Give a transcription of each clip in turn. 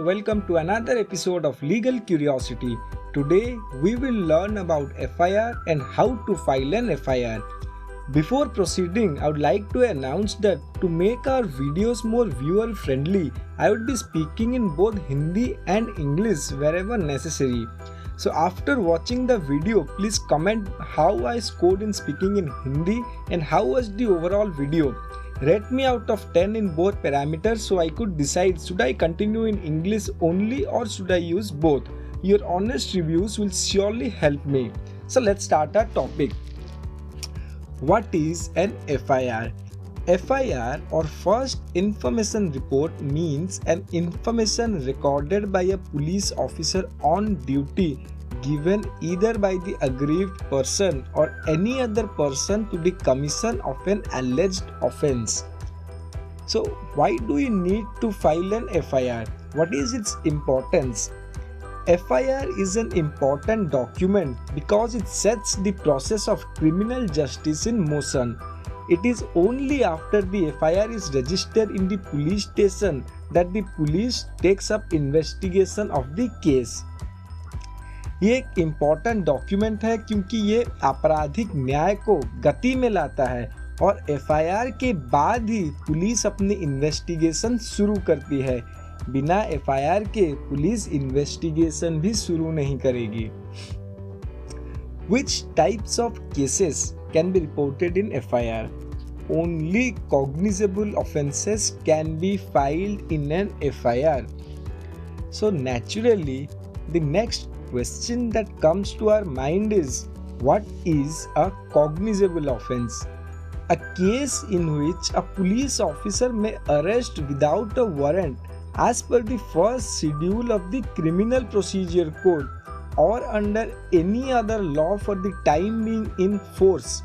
welcome to another episode of Legal Curiosity. Today we will learn about FIR and how to file an FIR. Before proceeding, I would like to announce that to make our videos more viewer friendly, I would be speaking in both Hindi and English wherever necessary. So after watching the video, please comment how I scored in speaking in Hindi and how was the overall video. Rate me out of 10 in both parameters so I could decide should I continue in English only or should I use both. Your honest reviews will surely help me. So let's start our topic. What is an FIR? FIR or First Information Report means an information recorded by a police officer on duty given either by the aggrieved person or any other person to the commission of an alleged offence. So why do we need to file an FIR? What is its importance? FIR is an important document because it sets the process of criminal justice in motion. It is only after the FIR is registered in the police station that the police takes up investigation of the case. ये एक important document है क्योंकि ये आपराधिक न्याय को गति में लाता है और FIR के बाद ही पुलिस अपनी इन्वेस्टिगेशन शुरू करती है. बिना FIR के पुलिस इन्वेस्टिगेशन भी शुरू नहीं करेगी. Which types of cases can be reported in FIR? Only cognizable offences can be filed in an FIR. So naturally, the next question that comes to our mind is, what is a cognizable offence? A case in which a police officer may arrest without a warrant as per the first schedule of the Criminal Procedure Code or under any other law for the time being in force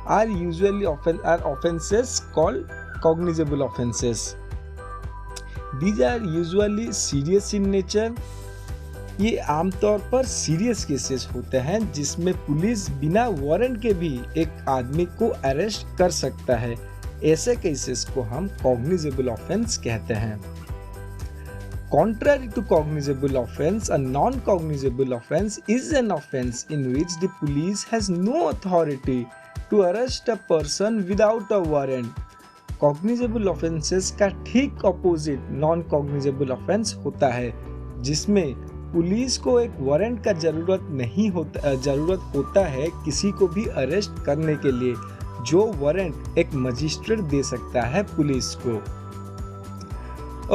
are usually offences called cognizable offences. These are usually serious in nature. ये आमतौर पर serious cases होते हैं जिसमें police बिना warrant के भी एक आदमी को अरेस्ट कर सकता है. ऐसे केसेस को हम कॉग्निजेबल ऑफेंस कहते हैं. Contrary to cognizable offense, a non-cognizable offense is an offense in which the police has no authority to arrest a person without a warrant. Cognizable offenses का ठीक opposite non-cognizable offense होता है जिसमें police को एक warrant का जरूरत होता है किसी को भी अरेस्ट करने के लिए, जो वारंट एक मजिस्ट्रेट दे सकता है पुलिस को.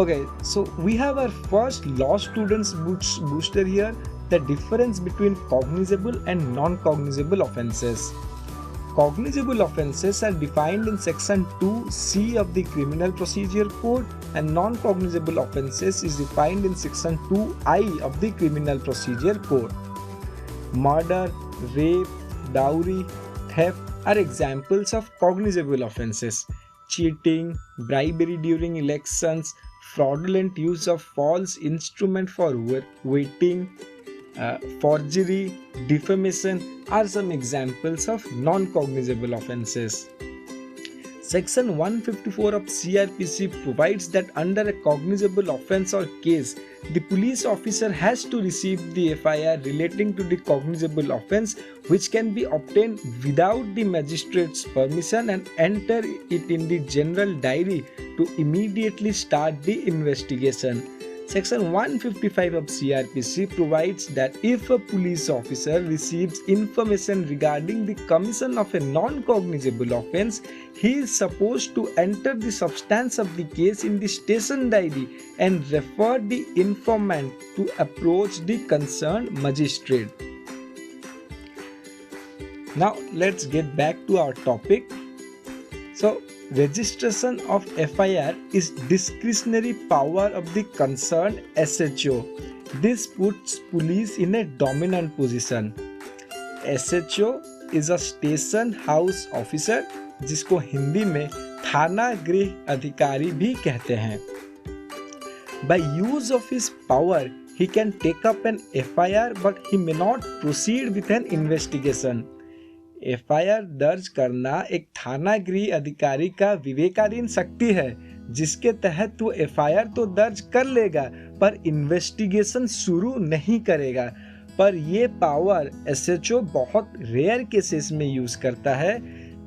Okay, so we have our first law students booster here, the difference between cognizable and non-cognizable offenses. Cognizable offenses are defined in section 2C of the Criminal Procedure Code and non-cognizable offenses is defined in section 2I of the Criminal Procedure Code. Murder, rape, dowry, theft are examples of cognizable offenses. Cheating, bribery during elections, fraudulent use of false instrument for waiting, forgery, defamation are some examples of non-cognizable offences. Section 154 of CRPC provides that under a cognizable offence or case, the police officer has to receive the FIR relating to the cognizable offence, which can be obtained without the magistrate's permission, and enter it in the general diary to immediately start the investigation. Section 155 of CRPC provides that if a police officer receives information regarding the commission of a non-cognizable offence, he is supposed to enter the substance of the case in the station diary and refer the informant to approach the concerned magistrate. Now let's get back to our topic. So, registration of FIR is discretionary power of the concerned SHO. This puts police in a dominant position. SHO is a station house officer जिसको हिंदी में थाना गृह अधिकारी भी कहते हैं. By use of his power, he can take up an FIR but he may not proceed with an investigation. FIR दर्ज करना एक थाना गृह अधिकारी का विवेकाधीन शक्ति है जिसके तहत वो एफआईआर तो दर्ज कर लेगा पर इन्वेस्टिगेशन शुरू नहीं करेगा। पर ये पावर एसएचओ बहुत रेयर केसेस में यूज करता है।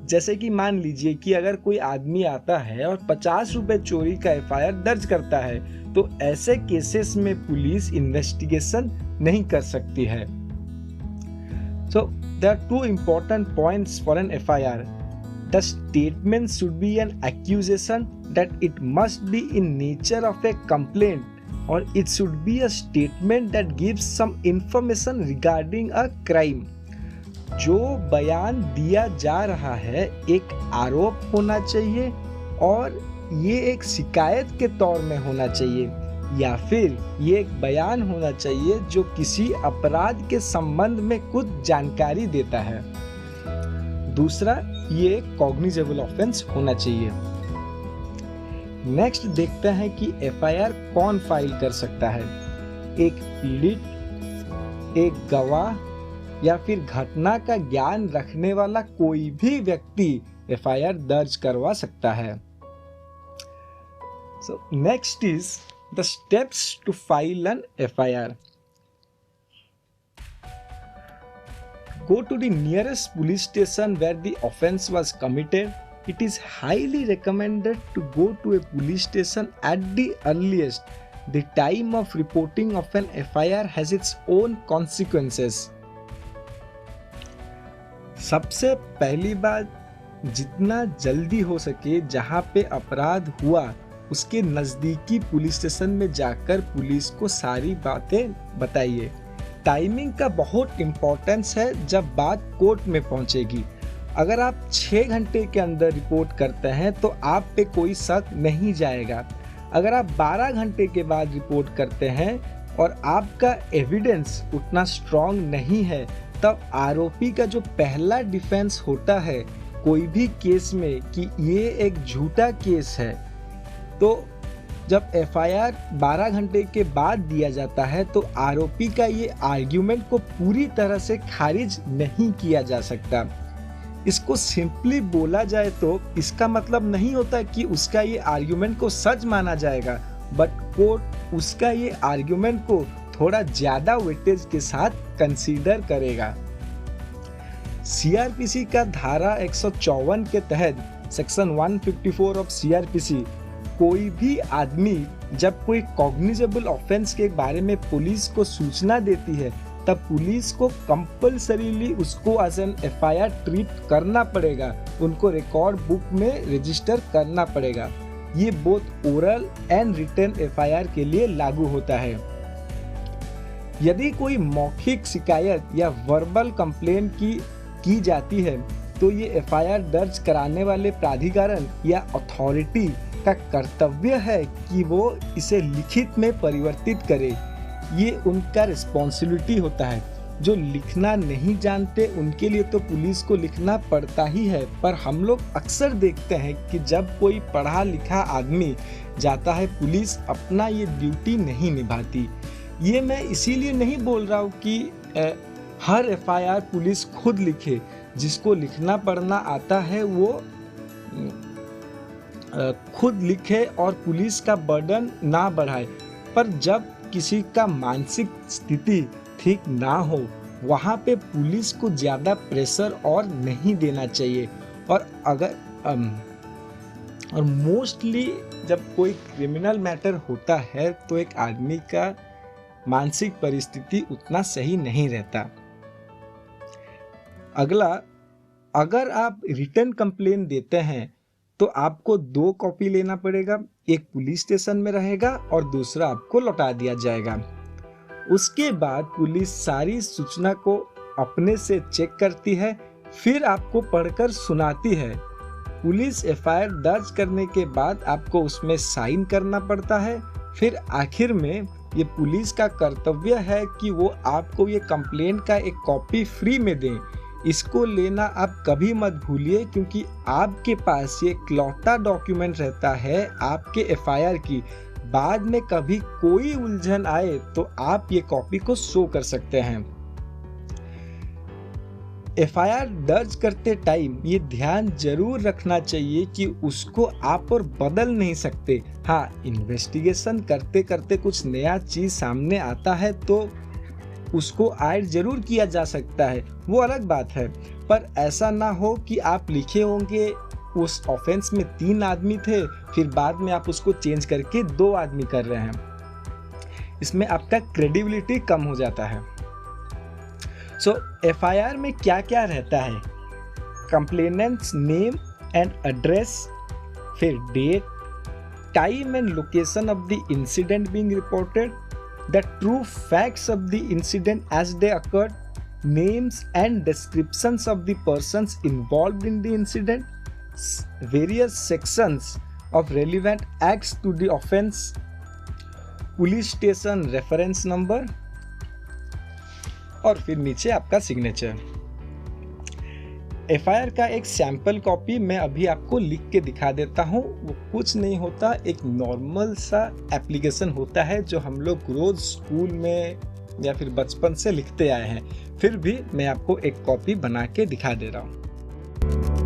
जैसे कि मान लीजिए कि अगर कोई आदमी आता है और 50 रुपए चोरी का एफआईआर दर्ज करता है, तो ऐसे केसेस में पुलिस इन्वेस्टिगेशन नहीं कर सकती है। So there are two important points for an FIR. The statement should be an accusation, that it must be in nature of a complaint, or it should be a statement that gives some information regarding a crime. जो बयान दिया जा रहा है एक आरोप होना चाहिए और ये एक शिकायत के तौर में होना चाहिए, या फिर ये एक बयान होना चाहिए जो किसी अपराध के संबंध में कुछ जानकारी देता है। दूसरा, ये एक कॉग्निजेबल ऑफेंस होना चाहिए। नेक्स्ट देखते हैं कि एफआईआर कौन फाइल कर सकता है। एक पीड़ित, एक गवाह या फिर घटना का ज्ञान रखने वाला कोई भी व्यक्ति एफआईआर दर्ज करवा सकता है। So next is the steps to file an FIR. Go to the nearest police station where the offense was committed. It is highly recommended to go to a police station at the earliest. The time of reporting of an FIR has its own consequences. सबसे पहली बात, जितना जल्दी हो सके जहाँ पे अपराध हुआ उसके नज़दीकी पुलिस स्टेशन में जाकर पुलिस को सारी बातें बताइए। टाइमिंग का बहुत इम्पोर्टेंस है जब बात कोर्ट में पहुंचेगी। अगर आप 6 घंटे के अंदर रिपोर्ट करते हैं तो आप पे कोई शक नहीं जाएगा। अगर आप 12 घंटे के बाद रिपोर्ट करते हैं और आपका एविडेंस उतना स्ट्रॉन्ग नहीं है, तब आरोपी का जो पहला डिफेंस होता है कोई भी केस में कि ये एक झूठा केस है, तो जब एफआईआर 12 घंटे के बाद दिया जाता है तो आरोपी का ये आर्ग्यूमेंट को पूरी तरह से खारिज नहीं किया जा सकता। इसको सिंपली बोला जाए तो इसका मतलब नहीं होता कि उसका ये आर्ग्यूमेंट को सच माना जाएगा, बट कोर्ट उसका ये आर्ग्यूमेंट को थोड़ा ज्यादा वेटेज के साथ कंसीडर करेगा। सीआरपीसी का धारा 154 के तहत सेक्शन 154 ऑफ सीआरपीसी, कोई भी आदमी जब कोई कॉग्निजेबल ऑफेंस के बारे में पुलिस को सूचना देती है तब पुलिस को कंपल्सरीली उसको एज एन एफआईआर ट्रीट करना पड़ेगा, उनको रिकॉर्ड बुक में रजिस्टर करना पड़ेगा। ये both oral and written FIR के लिए लागू होता है। यदि कोई मौखिक शिकायत या वर्बल कंप्लेंट की जाती है तो ये एफआईआर दर्ज कराने वाले प्राधिकरण या अथॉरिटी का कर्तव्य है कि वो इसे लिखित में परिवर्तित करे। ये उनका रिस्पॉन्सिबिलिटी होता है। जो लिखना नहीं जानते उनके लिए तो पुलिस को लिखना पड़ता ही है, पर हम लोग अक्सर देखते हैं कि जब कोई पढ़ा लिखा आदमी जाता है पुलिस अपना ये ड्यूटी नहीं निभाती। ये मैं इसीलिए नहीं बोल रहा हूँ कि हर एफआईआर पुलिस खुद लिखे। जिसको लिखना पढ़ना आता है वो खुद लिखे और पुलिस का बर्डन ना बढ़ाए, पर जब किसी का मानसिक स्थिति ठीक ना हो वहाँ पे पुलिस को ज़्यादा प्रेशर और नहीं देना चाहिए। और अगर और मोस्टली जब कोई क्रिमिनल मैटर होता है तो एक आदमी का मानसिक परिस्थिति उतना सही नहीं रहता। अगला, अगर आप रिटर्न कंप्लेन देते हैं तो आपको 2 कॉपी लेना पड़ेगा, एक पुलिस स्टेशन में रहेगा और दूसरा आपको लौटा दिया जाएगा। उसके बाद पुलिस सारी सूचना को अपने से चेक करती है, फिर आपको पढ़कर सुनाती है। पुलिस एफआईआर दर्ज करने के बाद आपको उसमें साइन करना पड़ता है। फिर आखिर में ये पुलिस का कर्तव्य है कि वो आपको ये कंप्लेंट का एक कॉपी फ्री में दें। इसको लेना आप कभी मत भूलिए, क्योंकि आपके पास ये इकलौता डॉक्यूमेंट रहता है आपके एफआईआर की। बाद में कभी कोई उलझन आए तो आप ये कॉपी को शो कर सकते हैं। एफआईआर दर्ज करते टाइम ये ध्यान जरूर रखना चाहिए कि उसको आप और बदल नहीं सकते। हाँ, इन्वेस्टिगेशन करते करते कुछ नया चीज सामने आता है तो उसको ऐड जरूर किया जा सकता है, वो अलग बात है। पर ऐसा ना हो कि आप लिखे होंगे उस ऑफेंस में 3 आदमी थे, फिर बाद में आप उसको चेंज करके 2 आदमी कर रहे हैं। इसमें आपका क्रेडिबिलिटी कम हो जाता है। सो एफआईआर में क्या क्या रहता है? कंप्लेनेंट्स नेम एंड एड्रेस, फिर date, time and location of the incident being reported, the true facts of the incident as they occurred, names and descriptions of the persons involved in the incident, various sections of relevant acts to the offense, police station reference number और फिर नीचे आपका signature. FIR का एक sample copy मैं अभी आपको लिख के दिखा देता हूँ। वो कुछ नहीं होता, एक नॉर्मल सा एप्लीकेशन होता है जो हम लोग रोज स्कूल में या फिर बचपन से लिखते आए हैं। फिर भी मैं आपको एक कॉपी बना के दिखा दे रहा हूँ।